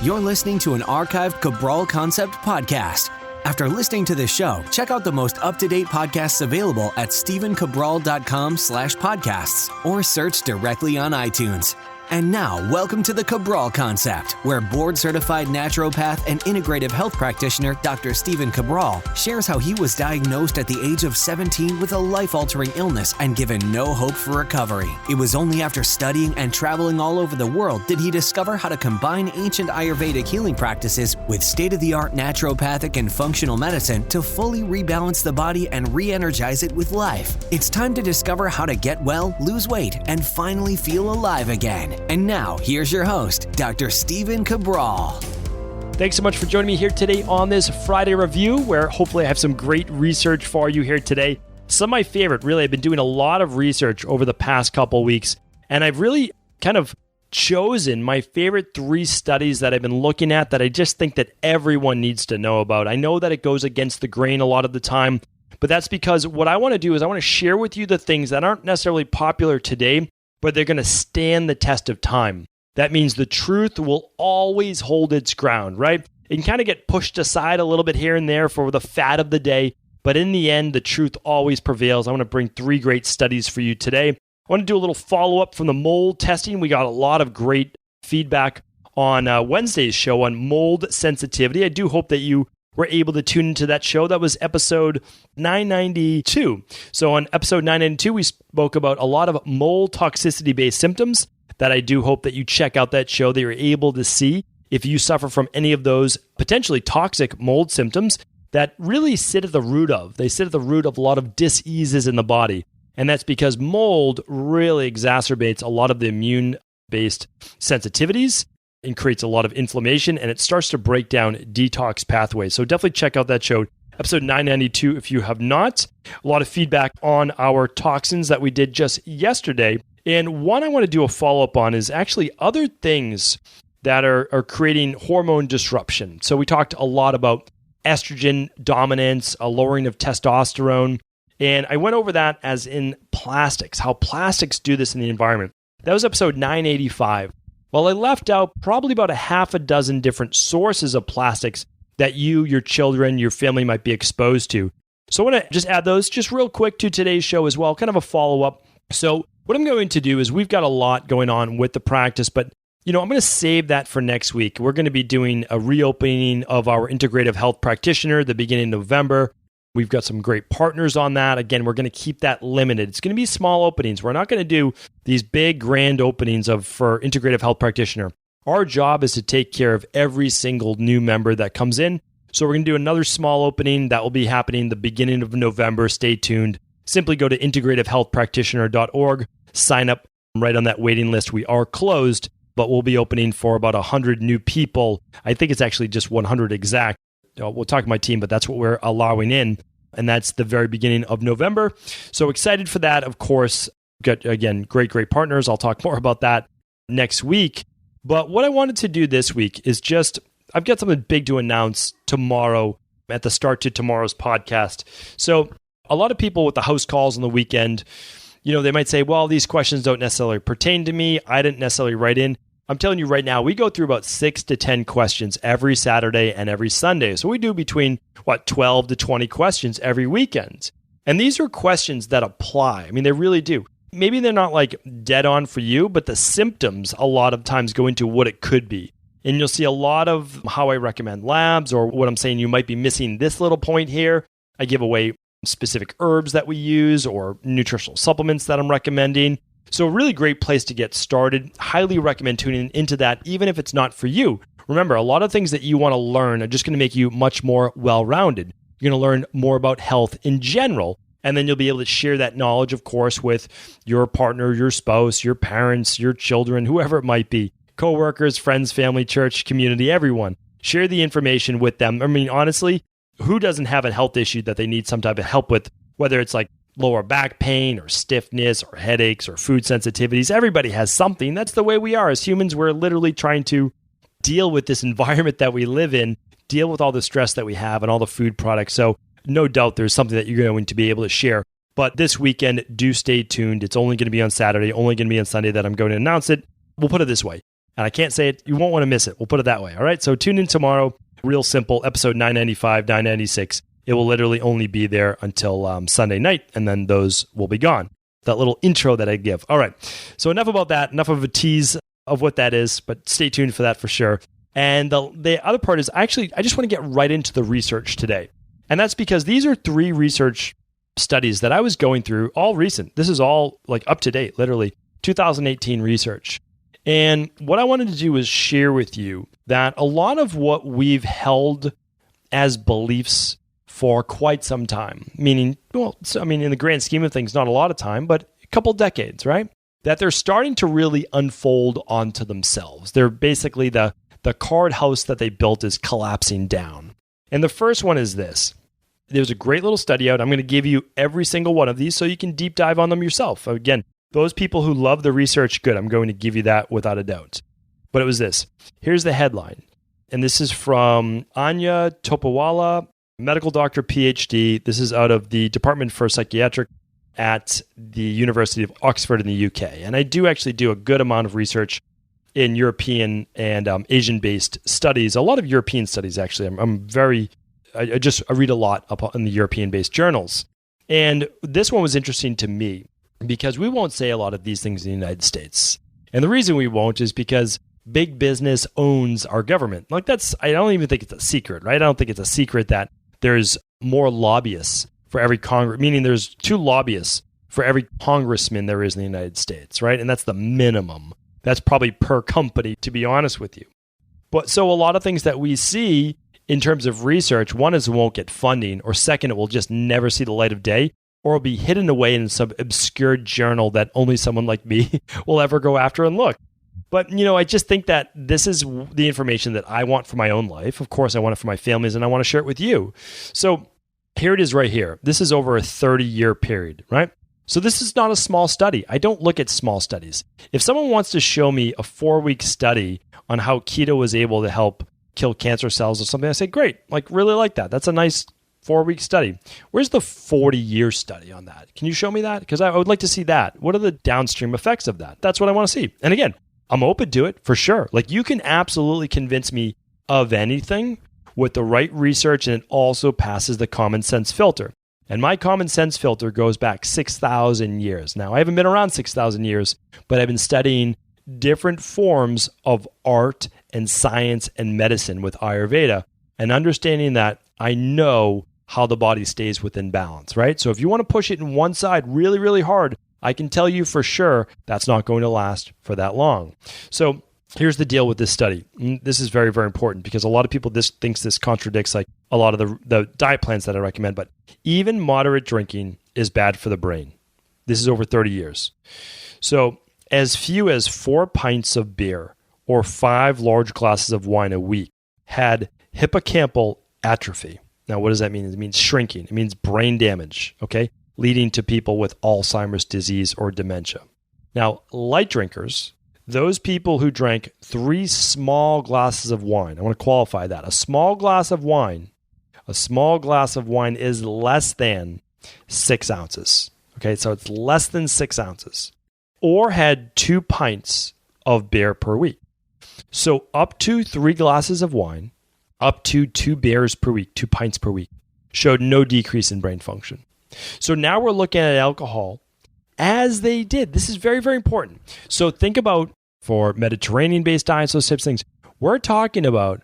You're listening to an archived Cabral Concept podcast. After listening to this show, check out the most up-to-date podcasts available at stephencabral.com/podcasts or search directly on iTunes. And now, welcome to the Cabral Concept, where board-certified naturopath and integrative health practitioner Dr. Stephen Cabral shares how he was diagnosed at the age of 17 with a life-altering illness and given no hope for recovery. It was only after studying and traveling all over the world did he discover how to combine ancient Ayurvedic healing practices with state-of-the-art naturopathic and functional medicine to fully rebalance the body and re-energize it with life. It's time to discover how to get well, lose weight, and finally feel alive again. And now, here's your host, Dr. Stephen Cabral. Thanks so much for joining me here today on this Friday review, where hopefully I have some great research for you here today. Some of my favorite, really, I've been doing a lot of research over the past couple weeks, and I've really kind of chosen my favorite 3 studies that I've been looking at that I just think that everyone needs to know about. I know that it goes against the grain a lot of the time, but that's because what I want to do is I want to share with you the things that aren't necessarily popular today, but they're going to stand the test of time. That means the truth will always hold its ground, right? It can kind of get pushed aside a little bit here and there for the fad of the day, but in the end, the truth always prevails. I want to bring 3 great studies for you today. I want to do a little follow-up from the mold testing. We got a lot of great feedback on Wednesday's show on mold sensitivity. I do hope that you were able to tune into that show. That was episode 992. So on episode 992, we spoke about a lot of mold toxicity-based symptoms that I do hope that you check out that show, that you're able to see if you suffer from any of those potentially toxic mold symptoms that really sit at the root of. They sit at the root of a lot of diseases in the body. And that's because mold really exacerbates a lot of the immune-based sensitivities and creates a lot of inflammation, and it starts to break down detox pathways. So definitely check out that show, episode 992, if you have not. A lot of feedback on our toxins that we did just yesterday. And one I want to do a follow-up on is actually other things that are creating hormone disruption. So we talked a lot about estrogen dominance, a lowering of testosterone, and I went over that as in plastics, how plastics do this in the environment. That was episode 985. Well, I left out probably about a half a dozen different sources of plastics that you, your children, your family might be exposed to. So I want to just add those just real quick to today's show as well, kind of a follow-up. So what I'm going to do is we've got a lot going on with the practice, but I'm going to save that for next week. We're going to be doing a reopening of our integrative health practitioner the beginning of November. We've got some great partners on that. Again, we're going to keep that limited. It's going to be small openings. We're not going to do these big grand openings for integrative health practitioner. Our job is to take care of every single new member that comes in. So we're going to do another small opening that will be happening the beginning of November. Stay tuned. Simply go to integrativehealthpractitioner.org, sign up right on that waiting list. We are closed, but we'll be opening for about 100 new people. I think it's actually just 100 exact. We'll talk to my team, but that's what we're allowing in. And that's the very beginning of November. So excited for that, of course. Got, again, great partners. I'll talk more about that next week. But what I wanted to do this week is I've got something big to announce tomorrow at the start to tomorrow's podcast. So a lot of people with the house calls on the weekend, they might say, well, these questions don't necessarily pertain to me. I didn't necessarily write in. I'm telling you right now, we go through about 6 to 10 questions every Saturday and every Sunday. So we do between, 12 to 20 questions every weekend. And these are questions that apply. I mean, they really do. Maybe they're not like dead on for you, but the symptoms a lot of times go into what it could be. And you'll see a lot of how I recommend labs or what I'm saying you might be missing this little point here. I give away specific herbs that we use or nutritional supplements that I'm recommending. So a really great place to get started. Highly recommend tuning into that, even if it's not for you. Remember, a lot of things that you want to learn are just going to make you much more well-rounded. You're going to learn more about health in general, and then you'll be able to share that knowledge, of course, with your partner, your spouse, your parents, your children, whoever it might be, coworkers, friends, family, church, community, everyone. Share the information with them. I mean, honestly, who doesn't have a health issue that they need some type of help with, whether it's like lower back pain or stiffness or headaches or food sensitivities? Everybody has something. That's the way we are as humans. We're literally trying to deal with this environment that we live in, deal with all the stress that we have and all the food products. So no doubt there's something that you're going to be able to share. But this weekend, do stay tuned. It's only going to be on Saturday, only going to be on Sunday that I'm going to announce it. We'll put it this way. And I can't say it. You won't want to miss it. We'll put it that way. All right. So tune in tomorrow. Real simple. Episode 995, 996. It will literally only be there until Sunday night, and then those will be gone. That little intro that I give. All right. So enough about that. Enough of a tease of what that is, but stay tuned for that for sure. And the other part is I just want to get right into the research today. And that's because these are 3 research studies that I was going through, all recent. This is all like up to date, literally 2018 research. And what I wanted to do was share with you that a lot of what we've held as beliefs for quite some time, meaning, in the grand scheme of things, not a lot of time, but a couple decades, right? That they're starting to really unfold onto themselves. They're basically the card house that they built is collapsing down. And the first one is this. There's a great little study out. I'm going to give you every single one of these so you can deep dive on them yourself. Again, those people who love the research, good. I'm going to give you that without a doubt. But it was this. Here's the headline. And this is from Anya Topawala, medical doctor, PhD. This is out of the Department for Psychiatric at the University of Oxford in the UK. And I do actually do a good amount of research in European and Asian-based studies. A lot of European studies, actually. I read a lot up in the European-based journals. And this one was interesting to me because we won't say a lot of these things in the United States. And the reason we won't is because big business owns our government. I don't even think it's a secret, right? I don't think it's a secret that there's more lobbyists for every meaning there's 2 lobbyists for every congressman there is in the United States, right? And that's the minimum. That's probably per company, to be honest with you. But so a lot of things that we see in terms of research, one is it won't get funding, or second, it will just never see the light of day, or it'll be hidden away in some obscure journal that only someone like me will ever go after and look. But, I just think that this is the information that I want for my own life. Of course, I want it for my families, and I want to share it with you. So here it is right here. This is over a 30-year period, right? So this is not a small study. I don't look at small studies. If someone wants to show me a 4-week study on how keto was able to help kill cancer cells or something, I say, great, really like that. That's a nice 4-week study. Where's the 40-year study on that? Can you show me that? Because I would like to see that. What are the downstream effects of that? That's what I want to see. And again, I'm open to it for sure. You can absolutely convince me of anything with the right research, and it also passes the common sense filter. And my common sense filter goes back 6,000 years. Now, I haven't been around 6,000 years, but I've been studying different forms of art and science and medicine with Ayurveda, and understanding that I know how the body stays within balance, right? So if you want to push it in one side really, really hard, I can tell you for sure that's not going to last for that long. So here's the deal with this study. This is very, very important because a lot of people thinks this contradicts a lot of the diet plans that I recommend, but even moderate drinking is bad for the brain. This is over 30 years. So as few as 4 pints of beer or 5 large glasses of wine a week had hippocampal atrophy. Now, what does that mean? It means shrinking. It means brain damage, okay? Leading to people with Alzheimer's disease or dementia. Now, light drinkers, those people who drank 3 small glasses of wine, I want to qualify that. A small glass of wine is less than 6 ounces. Okay, so it's less than 6 ounces. Or had 2 pints of beer per week. So up to 3 glasses of wine, up to 2 beers per week, 2 pints per week, showed no decrease in brain function. So now we're looking at alcohol as they did. This is very, very important. So think about for Mediterranean-based diets, those types of things. We're talking about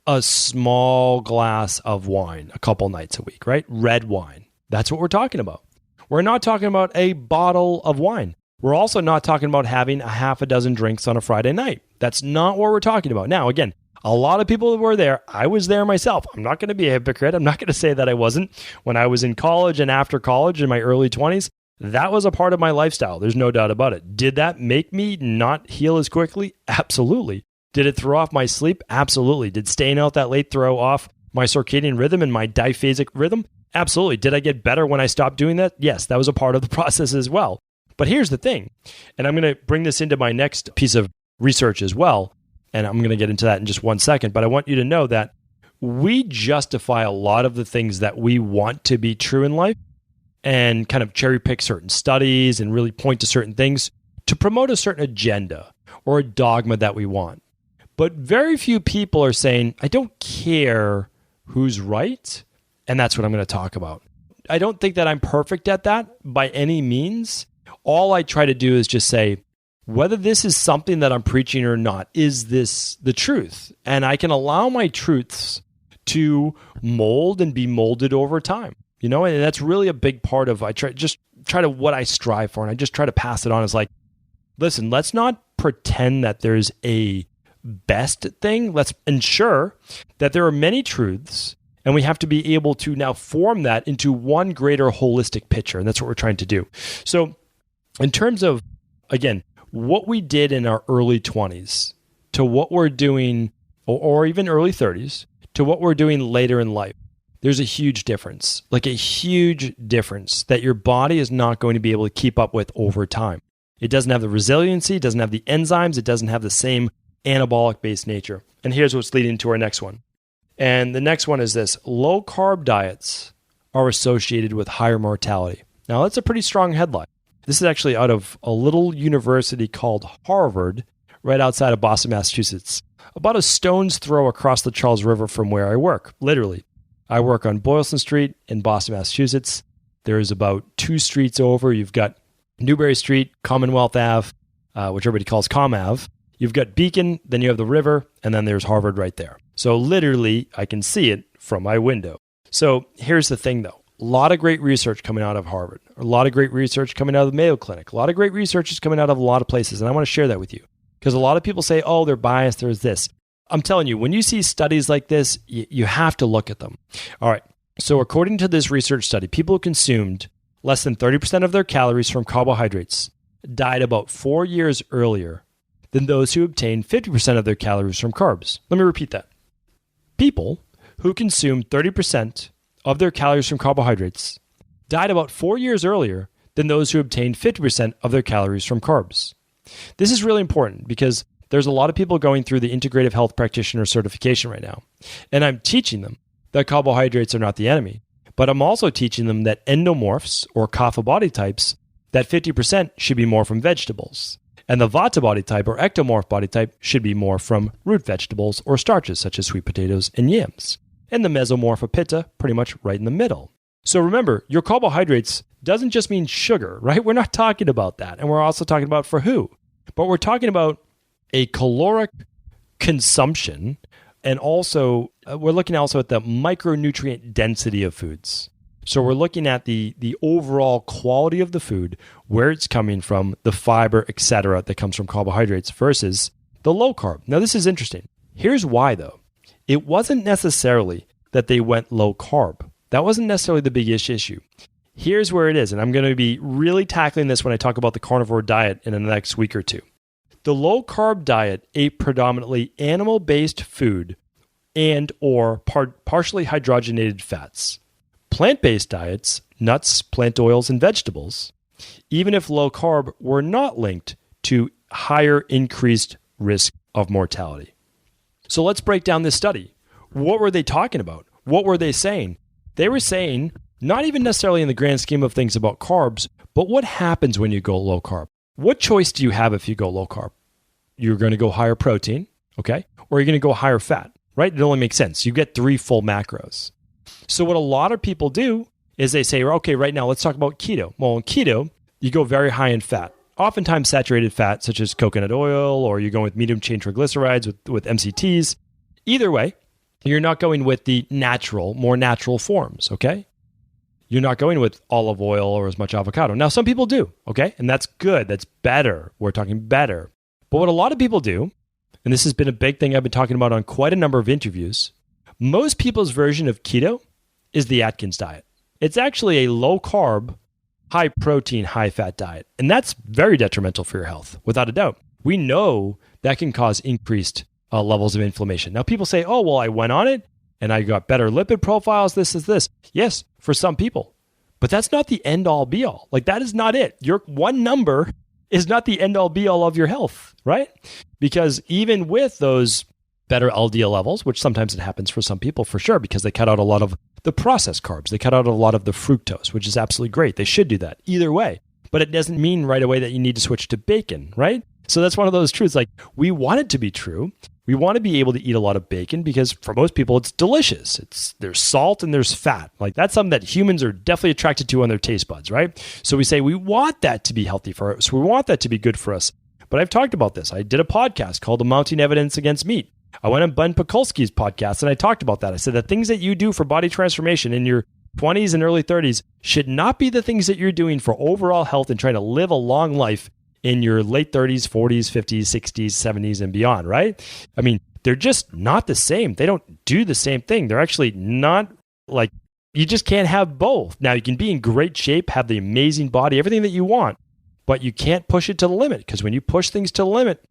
a small glass of wine a couple nights a week, right? Red wine. That's what we're talking about. We're not talking about a bottle of wine. We're also not talking about having a half a dozen drinks on a Friday night. That's not what we're talking about. Now, again, a lot of people were there. I was there myself. I'm not going to be a hypocrite. I'm not going to say that I wasn't. When I was in college and after college in my early 20s, that was a part of my lifestyle. There's no doubt about it. Did that make me not heal as quickly? Absolutely. Did it throw off my sleep? Absolutely. Did staying out that late throw off my circadian rhythm and my diphasic rhythm? Absolutely. Did I get better when I stopped doing that? Yes, that was a part of the process as well. But here's the thing, and I'm going to bring this into my next piece of research as well, and I'm going to get into that in just one second, but I want you to know that we justify a lot of the things that we want to be true in life and kind of cherry pick certain studies and really point to certain things to promote a certain agenda or a dogma that we want. But very few people are saying, I don't care who's right, and that's what I'm going to talk about. I don't think that I'm perfect at that by any means. All I try to do is just say, whether this is something that I'm preaching or not, is this the truth? And I can allow my truths to mold and be molded over time. And that's really a big part of, what I strive for. And I just try to pass it on as like, listen, let's not pretend that there's a best thing. Let's ensure that there are many truths, and we have to be able to now form that into one greater holistic picture. And that's what we're trying to do. So in terms of, again, what we did in our early 20s to what we're doing, or even early 30s, to what we're doing later in life, there's a huge difference, like a huge difference that your body is not going to be able to keep up with over time. It doesn't have the resiliency, it doesn't have the enzymes, it doesn't have the same anabolic-based nature. And here's what's leading to our next one. And the next one is this: low-carb diets are associated with higher mortality. Now, that's a pretty strong headline. This is actually out of a little university called Harvard, right outside of Boston, Massachusetts, about a stone's throw across the Charles River from where I work, literally. I work on Boylston Street in Boston, Massachusetts. There's about 2 streets over. You've got Newbury Street, Commonwealth Ave, which everybody calls Com Ave. You've got Beacon, then you have the river, and then there's Harvard right there. So literally, I can see it from my window. So here's the thing, though. A lot of great research coming out of Harvard. A lot of great research coming out of the Mayo Clinic. A lot of great research is coming out of a lot of places, and I want to share that with you. Because a lot of people say, oh, they're biased, there's this. I'm telling you, when you see studies like this, you have to look at them. All right, so according to this research study, people who consumed less than 30% of their calories from carbohydrates died about 4 years earlier than those who obtained 50% of their calories from carbs. Let me repeat that. People who consumed 30% of their calories from carbohydrates died about 4 years earlier than those who obtained 50% of their calories from carbs. This is really important because there's a lot of people going through the integrative health practitioner certification right now. And I'm teaching them that carbohydrates are not the enemy. But I'm also teaching them that endomorphs, or kapha body types, that 50% should be more from vegetables. And the Vata body type, or ectomorph body type, should be more from root vegetables or starches such as sweet potatoes and yams. And the mesomorph of Pitta, pretty much right in the middle. So remember, your carbohydrates doesn't just mean sugar, right? We're not talking about that. And we're also talking about for who. But we're talking about a caloric consumption, and also we're looking also at the micronutrient density of foods. So we're looking at the overall quality of the food, where it's coming from, the fiber, etc., that comes from carbohydrates versus the low carb. Now, this is interesting. Here's why, though. It wasn't necessarily that they went low carb. That wasn't necessarily the biggest issue. Here's where it is, and I'm going to be really tackling this when I talk about the carnivore diet in the next week or two. The low-carb diet ate predominantly animal-based food and or partially hydrogenated fats. Plant-based diets, nuts, plant oils, and vegetables, even if low-carb, were not linked to higher increased risk of mortality. So let's break down this study. What were they talking about? What were they saying? They were saying, not even necessarily in the grand scheme of things about carbs, but what happens when you go low-carb? What choice do you have if you go low-carb? You're going to go higher protein, okay? Or you're going to go higher fat, right? It only makes sense. You get 3 full macros. So what a lot of people do is they say, okay, right now let's talk about keto. Well, in keto, you go very high in fat, oftentimes saturated fat, such as coconut oil, or you're going with medium chain triglycerides with MCTs. Either way, you're not going with the natural, more natural forms, okay? You're not going with olive oil or as much avocado. Now, some people do, okay? And that's good. That's better. We're talking better. But what a lot of people do, and this has been a big thing I've been talking about on quite a number of interviews, most people's version of keto is the Atkins diet. It's actually a low-carb, high-protein, high-fat diet. And that's very detrimental for your health, without a doubt. We know that can cause increased levels of inflammation. Now, people say, oh, well, I went on it, and I got better lipid profiles, this is this. Yes, for some people. But that's not the end-all, be-all. Like, that is not it. Your one number is not the end-all, be-all of your health, right? Because even with those better LDL levels, which sometimes it happens for some people for sure, because they cut out a lot of the processed carbs. They cut out a lot of the fructose, which is absolutely great. They should do that either way. But it doesn't mean right away that you need to switch to bacon, right? So that's one of those truths. Like, we want it to be true. We want to be able to eat a lot of bacon because for most people, it's delicious. There's salt and there's fat. Like, that's something that humans are definitely attracted to on their taste buds, right? So we say we want that to be healthy for us. We want that to be good for us. But I've talked about this. I did a podcast called The Mounting Evidence Against Meat. I went on Ben Pakulski's podcast and I talked about that. I said the things that you do for body transformation in your 20s and early 30s should not be the things that you're doing for overall health and trying to live a long life in your late 30s, 40s, 50s, 60s, 70s, and beyond, right? I mean, they're just not the same. They don't do the same thing. They're actually not like, you just can't have both. Now, you can be in great shape, have the amazing body, everything that you want, but you can't push it to the limit because when you push things to the limit,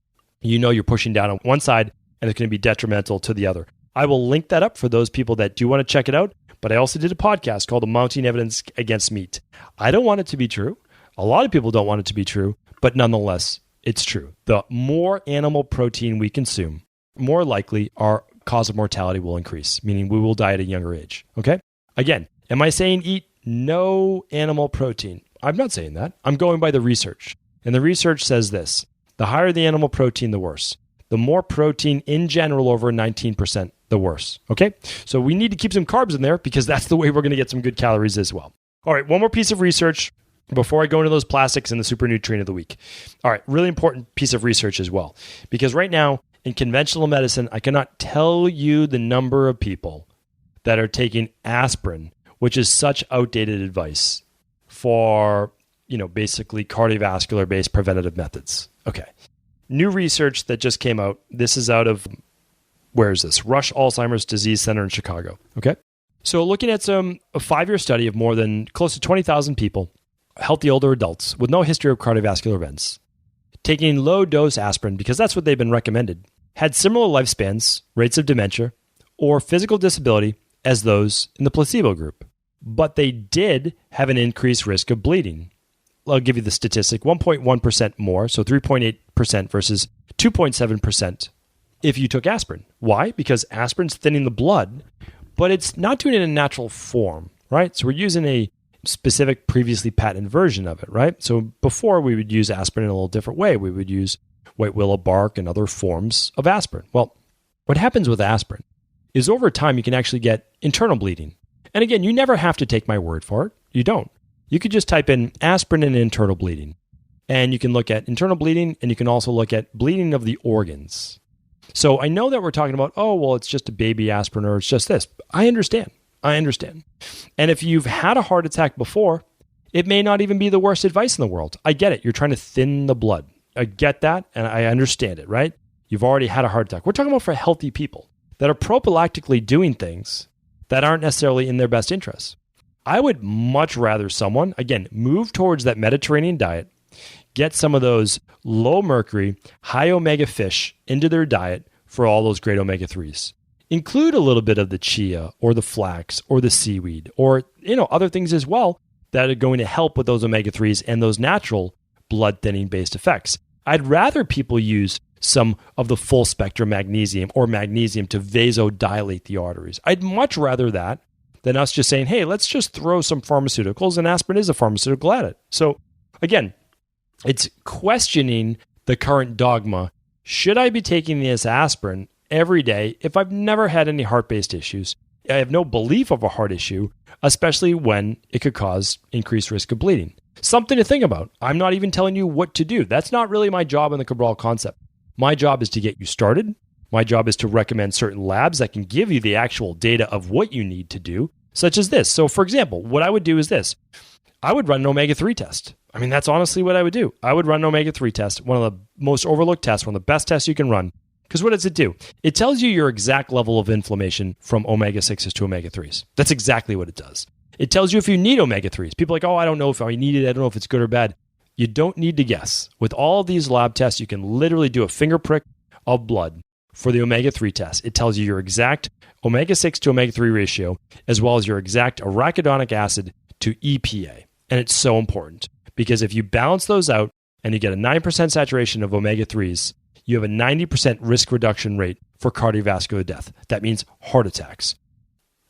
you know you're pushing down on one side and it's going to be detrimental to the other. I will link that up for those people that do want to check it out, but I also did a podcast called The Mounting Evidence Against Meat. I don't want it to be true. A lot of people don't want it to be true, but nonetheless, it's true. The more animal protein we consume, more likely our cause of mortality will increase, meaning we will die at a younger age. Okay? Again, am I saying eat no animal protein? I'm not saying that. I'm going by the research. And the research says this: the higher the animal protein, the worse. The more protein in general, over 19%, the worse. Okay? So we need to keep some carbs in there because that's the way we're going to get some good calories as well. All right, one more piece of research before I go into those plastics and the super nutrient of the week. All right, really important piece of research as well. Because right now, in conventional medicine, I cannot tell you the number of people that are taking aspirin, which is such outdated advice for, basically cardiovascular-based preventative methods. Okay. New research that just came out. This is out of, where is this? Rush Alzheimer's Disease Center in Chicago. Okay. So looking at a 5-year study of more than close to 20,000 people, healthy older adults with no history of cardiovascular events, taking low-dose aspirin, because that's what they've been recommended, had similar lifespans, rates of dementia, or physical disability as those in the placebo group. But they did have an increased risk of bleeding. I'll give you the statistic, 1.1% more, so 3.8% versus 2.7% if you took aspirin. Why? Because aspirin's thinning the blood, but it's not doing it in a natural form, right? So we're using a specific previously patented version of it, right? So before we would use aspirin in a little different way. We would use white willow bark and other forms of aspirin. Well, what happens with aspirin is over time you can actually get internal bleeding. And again, you never have to take my word for it. You don't. You could just type in aspirin and internal bleeding. And you can look at internal bleeding and you can also look at bleeding of the organs. So I know that we're talking about, oh, well, it's just a baby aspirin or it's just this. I understand. And if you've had a heart attack before, it may not even be the worst advice in the world. I get it. You're trying to thin the blood. I get that and I understand it, right? You've already had a heart attack. We're talking about for healthy people that are prophylactically doing things that aren't necessarily in their best interests. I would much rather someone, again, move towards that Mediterranean diet, get some of those low mercury, high omega fish into their diet for all those great omega-3s. Include a little bit of the chia or the flax or the seaweed or, other things as well that are going to help with those omega-3s and those natural blood thinning based effects. I'd rather people use some of the full spectrum magnesium or magnesium to vasodilate the arteries. I'd much rather that than us just saying, hey, let's just throw some pharmaceuticals, and aspirin is a pharmaceutical at it. So again, it's questioning the current dogma. Should I be taking this aspirin every day if I've never had any heart-based issues? I have no belief of a heart issue, especially when it could cause increased risk of bleeding. Something to think about. I'm not even telling you what to do. That's not really my job in the Cabral concept. My job is to get you started. My job is to recommend certain labs that can give you the actual data of what you need to do, such as this. So for example, what I would do is this. I would run an omega-3 test. I mean, that's honestly what I would do. I would run an omega-3 test, one of the most overlooked tests, one of the best tests you can run. Because what does it do? It tells you your exact level of inflammation from omega-6s to omega-3s. That's exactly what it does. It tells you if you need omega-3s. People are like, oh, I don't know if I need it. I don't know if it's good or bad. You don't need to guess. With all of these lab tests, you can literally do a finger prick of blood for the omega-3 test. It tells you your exact omega-6 to omega-3 ratio, as well as your exact arachidonic acid to EPA. And it's so important because if you balance those out and you get a 9% saturation of omega-3s, you have a 90% risk reduction rate for cardiovascular death. That means heart attacks.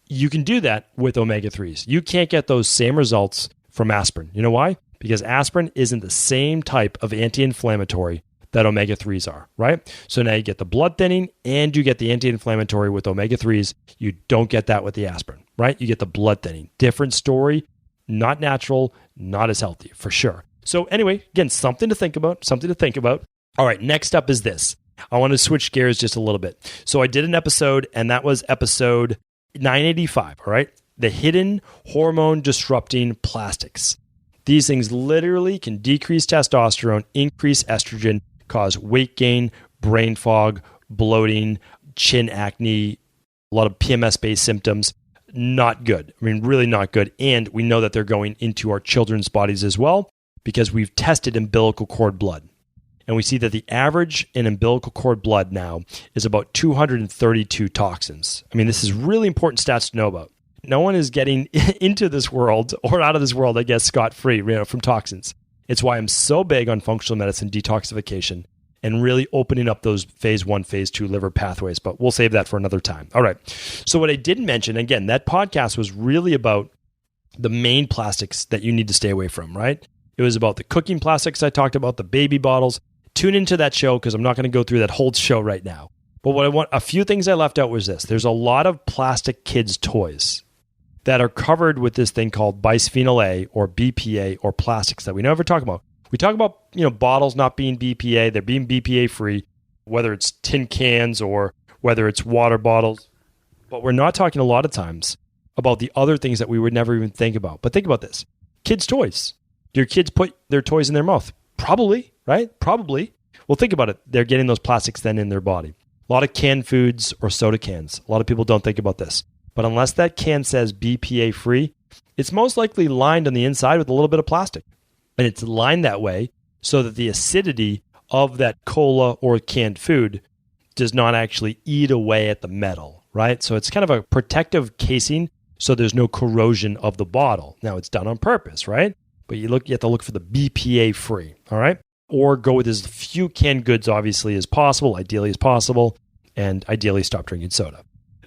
You can do that with omega-3s. You can't get those same results from aspirin. You know why? Because aspirin isn't the same type of anti-inflammatory that omega-3s are, right? So now you get the blood thinning and you get the anti-inflammatory with omega-3s. You don't get that with the aspirin, right? You get the blood thinning. Different story, not natural, not as healthy, for sure. So anyway, again, something to think about. All right, next up is this. I want to switch gears just a little bit. So I did an episode, and that was episode 985, all right? The hidden hormone disrupting plastics. These things literally can decrease testosterone, increase estrogen, cause weight gain, brain fog, bloating, chin acne, a lot of PMS-based symptoms. Not good. I mean, really not good. And we know that they're going into our children's bodies as well because we've tested umbilical cord blood. And we see that the average in umbilical cord blood now is about 232 toxins. I mean, this is really important stats to know about. No one is getting into this world or out of this world, I guess, scot-free, from toxins. It's why I'm so big on functional medicine detoxification and really opening up those phase 1, phase 2 liver pathways. But we'll save that for another time. All right. So what I didn't mention, again, that podcast was really about the main plastics that you need to stay away from, right? It was about the cooking plastics I talked about, the baby bottles. Tune into that show because I'm not going to go through that whole show right now. But what I want, a few things I left out was this. There's a lot of plastic kids' toys that are covered with this thing called bisphenol A or BPA or plastics that we never talk about. We talk about, bottles not being BPA, they're being BPA free, whether it's tin cans or whether it's water bottles. But we're not talking a lot of times about the other things that we would never even think about. But think about this. Kids' toys. Do your kids put their toys in their mouth? Probably, right? Probably. Well, think about it. They're getting those plastics then in their body. A lot of canned foods or soda cans. A lot of people don't think about this. But unless that can says BPA free, it's most likely lined on the inside with a little bit of plastic. And it's lined that way so that the acidity of that cola or canned food does not actually eat away at the metal, right? So it's kind of a protective casing so there's no corrosion of the bottle. Now, it's done on purpose, right? But you have to look for the BPA free, all right? Or go with as few canned goods, obviously, as possible, ideally as possible, and ideally stop drinking soda.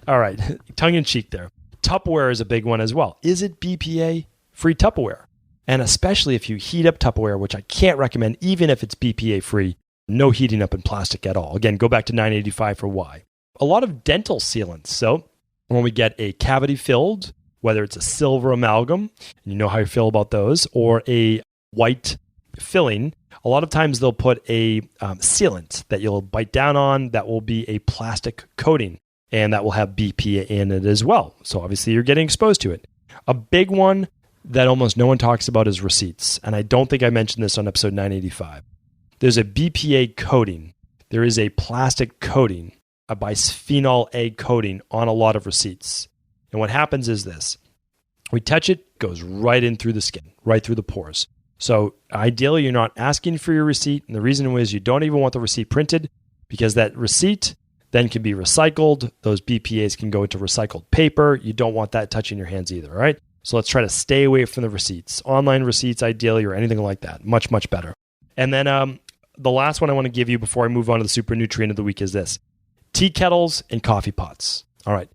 All right, tongue in cheek there. Tupperware is a big one as well. Is it BPA-free Tupperware? And especially if you heat up Tupperware, which I can't recommend, even if it's BPA-free, no heating up in plastic at all. Again, go back to 985 for why. A lot of dental sealants. So when we get a cavity filled, whether it's a silver amalgam, and you know how you feel about those, or a white filling, a lot of times they'll put a sealant that you'll bite down on that will be a plastic coating. And that will have BPA in it as well. So obviously you're getting exposed to it. A big one that almost no one talks about is receipts. And I don't think I mentioned this on episode 985. There's a BPA coating. There is a plastic coating, a bisphenol A coating on a lot of receipts. And what happens is this. We touch it, goes right in through the skin, right through the pores. So ideally you're not asking for your receipt. And the reason is you don't even want the receipt printed because that receipt then can be recycled. Those BPAs can go into recycled paper. You don't want that touching your hands either, right? So let's try to stay away from the receipts. Online receipts, ideally, or anything like that. Much, much better. And then the last one I want to give you before I move on to the super nutrient of the week is this. Tea kettles and coffee pots. All right.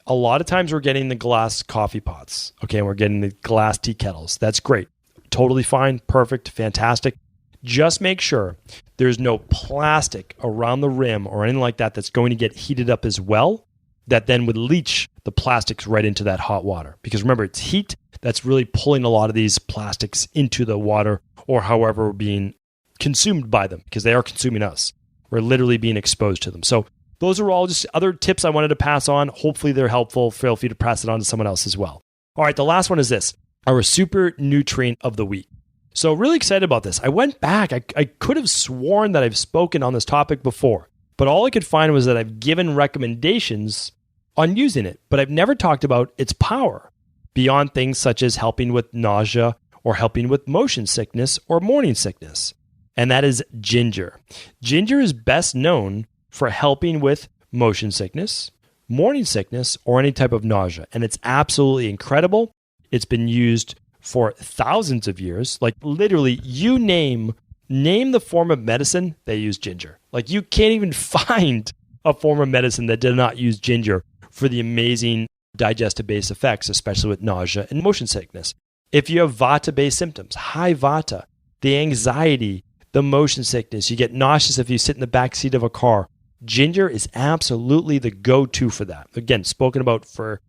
A lot of times we're getting the glass coffee pots, okay? And we're getting the glass tea kettles. That's great. Totally fine. Perfect. Fantastic. Just make sure there's no plastic around the rim or anything like that that's going to get heated up as well that then would leach the plastics right into that hot water. Because remember, it's heat that's really pulling a lot of these plastics into the water or however we're being consumed by them because they are consuming us. We're literally being exposed to them. So those are all just other tips I wanted to pass on. Hopefully they're helpful. Feel free to pass it on to someone else as well. All right, the last one is this, our super nutrient of the week. So really excited about this. I went back. I could have sworn that I've spoken on this topic before, but all I could find was that I've given recommendations on using it, but I've never talked about its power beyond things such as helping with nausea or helping with motion sickness or morning sickness. And that is ginger. Ginger is best known for helping with motion sickness, morning sickness, or any type of nausea. And it's absolutely incredible. It's been used for thousands of years. Like literally, you name the form of medicine, they use ginger. Like you can't even find a form of medicine that did not use ginger for the amazing digestive-based effects, especially with nausea and motion sickness. If you have Vata-based symptoms, high Vata, the anxiety, the motion sickness. You get nauseous if you sit in the back seat of a car. Ginger is absolutely the go-to for that. Again, spoken about for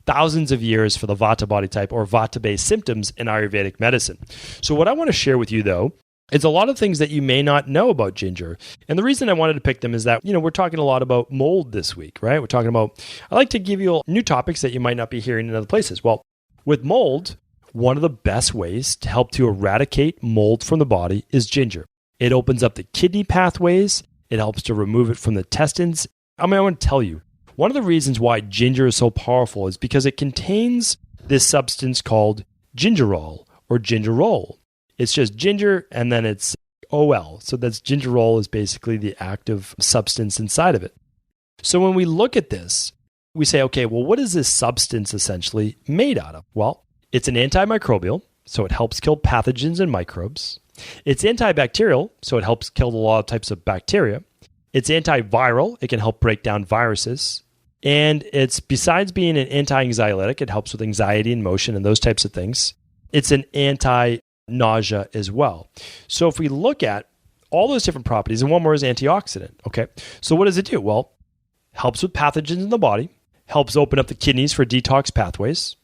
thousands of years for the Vata body type or Vata-based symptoms in Ayurvedic medicine. So what I want to share with you, though, is a lot of things that you may not know about ginger. And the reason I wanted to pick them is that, we're talking a lot about mold this week, right? We're talking about, I like to give you new topics that you might not be hearing in other places. Well, with mold, one of the best ways to help to eradicate mold from the body is ginger. It opens up the kidney pathways. It helps to remove it from the intestines. I want to tell you, one of the reasons why ginger is so powerful is because it contains this substance called gingerol or gingerol. It's just ginger and then it's OL. So that's gingerol is basically the active substance inside of it. So when we look at this, we say, okay, well, what is this substance essentially made out of? Well, it's an antimicrobial, so it helps kill pathogens and microbes. It's antibacterial, so it helps kill a lot of types of bacteria. It's antiviral, it can help break down viruses. And it's, besides being an anti-anxiolytic, it helps with anxiety and motion and those types of things. It's an anti-nausea as well. So if we look at all those different properties, and one more is antioxidant, okay? So what does it do? Well, helps with pathogens in the body, helps open up the kidneys for detox pathways,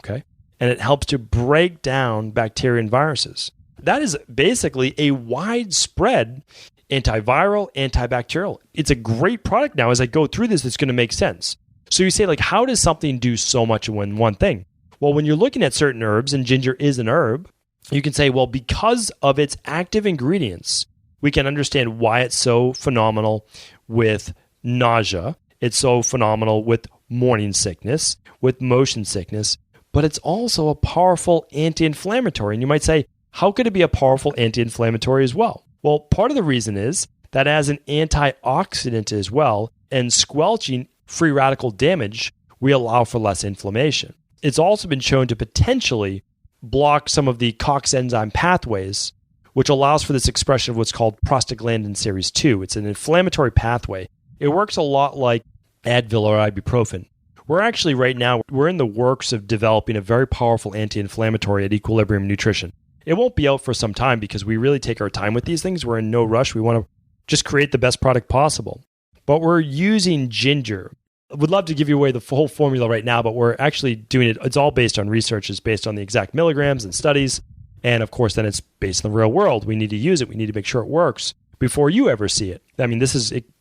okay? And it helps to break down bacteria and viruses. That is basically a widespread antiviral, antibacterial. It's a great product now. As I go through this, it's going to make sense. So you say, how does something do so much in one thing? Well, when you're looking at certain herbs, and ginger is an herb, you can say, well, because of its active ingredients, we can understand why it's so phenomenal with nausea. It's so phenomenal with morning sickness, with motion sickness, but it's also a powerful anti-inflammatory. And you might say, how could it be a powerful anti-inflammatory as well? Well, part of the reason is that as an antioxidant as well, and squelching free radical damage, we allow for less inflammation. It's also been shown to potentially block some of the COX enzyme pathways, which allows for this expression of what's called prostaglandin series 2. It's an inflammatory pathway. It works a lot like Advil or ibuprofen. We're actually right now, we're in the works of developing a very powerful anti-inflammatory at Equilibrium Nutrition. It won't be out for some time because we really take our time with these things. We're in no rush. We want to just create the best product possible. But we're using ginger. I would love to give you away the whole formula right now, but we're actually doing it. It's all based on research. It's based on the exact milligrams and studies. And of course, then it's based on the real world. We need to use it. We need to make sure it works before you ever see it.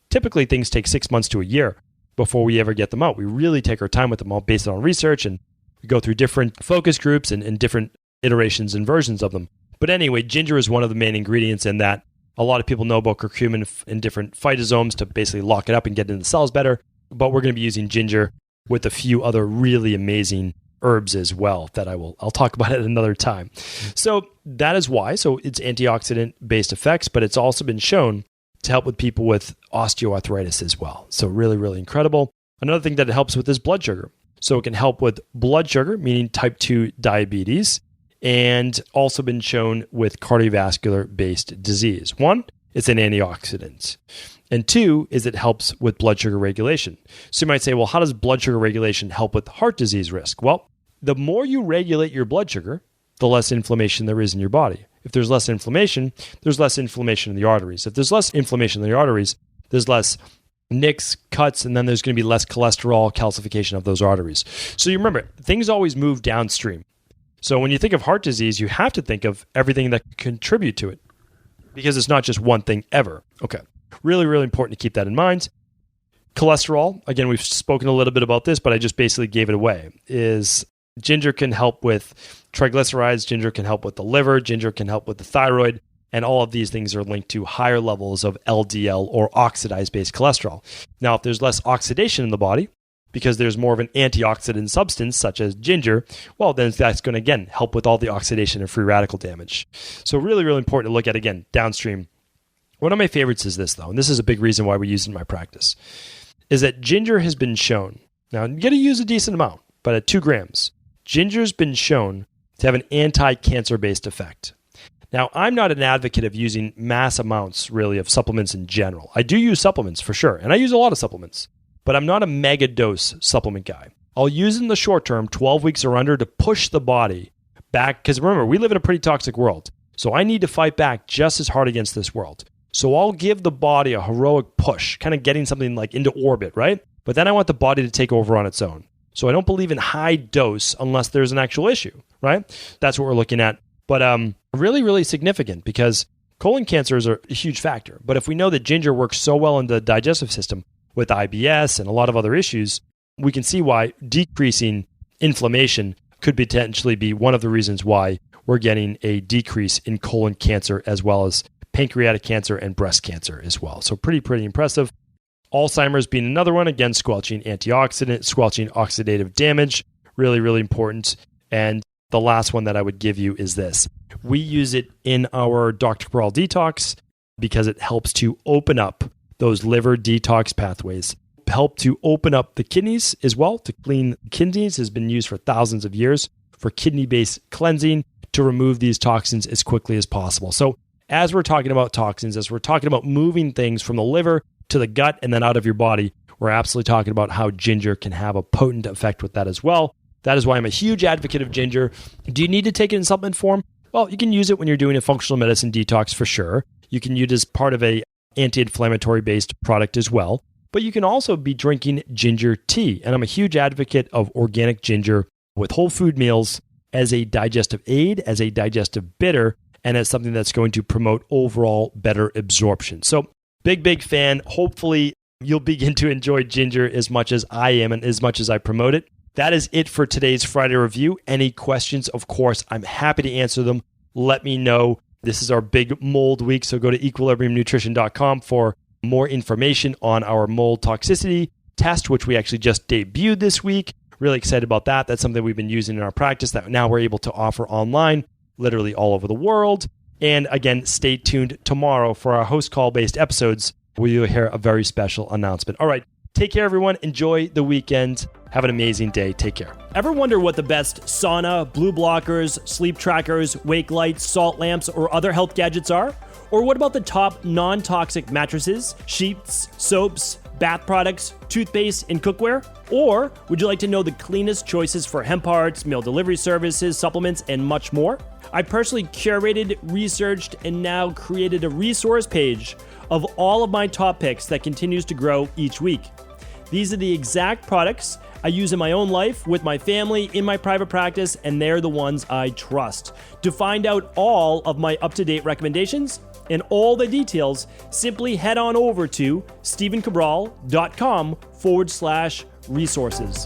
Typically things take 6 months to a year before we ever get them out. We really take our time with them all based on research, and we go through different focus groups and different iterations and versions of them. But anyway, ginger is one of the main ingredients in that. A lot of people know about curcumin and different phytosomes to basically lock it up and get into the cells better. But we're going to be using ginger with a few other really amazing herbs as well that I'll talk about at another time. So that is why. So it's antioxidant-based effects, but it's also been shown to help with people with osteoarthritis as well. So really, really incredible. Another thing that it helps with is blood sugar. So it can help with blood sugar, meaning type 2 diabetes, and also been shown with cardiovascular-based disease. One, it's an antioxidant. And two, is it helps with blood sugar regulation. So you might say, well, how does blood sugar regulation help with heart disease risk? Well, the more you regulate your blood sugar, the less inflammation there is in your body. If there's less inflammation, there's less inflammation in the arteries. If there's less inflammation in the arteries, there's less nicks, cuts, and then there's going to be less cholesterol, calcification of those arteries. So you remember, things always move downstream. So when you think of heart disease, you have to think of everything that can contribute to it, because it's not just one thing ever. Okay. Really, really important to keep that in mind. Cholesterol, again, we've spoken a little bit about this, but I just basically gave it away, is ginger can help with triglycerides, ginger can help with the liver, ginger can help with the thyroid, and all of these things are linked to higher levels of LDL or oxidized-based cholesterol. Now, if there's less oxidation in the body, because there's more of an antioxidant substance such as ginger, well, then that's going to, again, help with all the oxidation and free radical damage. So really, really important to look at, again, downstream. One of my favorites is this, though, and this is a big reason why we use it in my practice, is that ginger has been shown. Now, you got to use a decent amount, but at 2 grams, ginger's been shown to have an anti-cancer-based effect. Now, I'm not an advocate of using mass amounts, really, of supplements in general. I do use supplements, for sure, and I use a lot of supplements. But I'm not a mega dose supplement guy. I'll use it in the short term, 12 weeks or under, to push the body back. Because remember, we live in a pretty toxic world. So I need to fight back just as hard against this world. So I'll give the body a heroic push, kind of getting something like into orbit, right? But then I want the body to take over on its own. So I don't believe in high dose unless there's an actual issue, right? That's what we're looking at. But really, really significant because colon cancers are a huge factor. But if we know that ginger works so well in the digestive system with IBS and a lot of other issues, we can see why decreasing inflammation could potentially be one of the reasons why we're getting a decrease in colon cancer as well as pancreatic cancer and breast cancer as well. So pretty impressive. Alzheimer's being another one, again, squelching antioxidant, squelching oxidative damage, really, really important. And the last one that I would give you is this. We use it in our Dr. Cabral Detox because it helps to open up those liver detox pathways, help to open up the kidneys as well, to clean kidneys, has been used for thousands of years for kidney-based cleansing to remove these toxins as quickly as possible. So as we're talking about toxins, as we're talking about moving things from the liver to the gut and then out of your body, we're absolutely talking about how ginger can have a potent effect with that as well. That is why I'm a huge advocate of ginger. Do you need to take it in supplement form? Well, you can use it when you're doing a functional medicine detox for sure. You can use it as part of a anti-inflammatory based product as well. But you can also be drinking ginger tea. And I'm a huge advocate of organic ginger with whole food meals as a digestive aid, as a digestive bitter, and as something that's going to promote overall better absorption. So big fan. Hopefully you'll begin to enjoy ginger as much as I am and as much as I promote it. That is it for today's Friday review. Any questions, of course, I'm happy to answer them. Let me know. This is our big mold week, so go to equilibriumnutrition.com for more information on our mold toxicity test, which we actually just debuted this week. Really excited about that. That's something we've been using in our practice that now we're able to offer online, literally all over the world. And again, stay tuned tomorrow for our host call-based episodes where you'll hear a very special announcement. All right, take care, everyone. Enjoy the weekend. Have an amazing day. Take care. Ever wonder what the best sauna, blue blockers, sleep trackers, wake lights, salt lamps, or other health gadgets are? Or what about the top non-toxic mattresses, sheets, soaps, bath products, toothpaste, and cookware? Or would you like to know the cleanest choices for hemp parts, meal delivery services, supplements, and much more? I personally curated, researched, and now created a resource page of all of my top picks that continues to grow each week. These are the exact products I use in my own life, with my family, in my private practice, and they're the ones I trust. To find out all of my up-to-date recommendations and all the details, simply head on over to stephencabral.com/resources.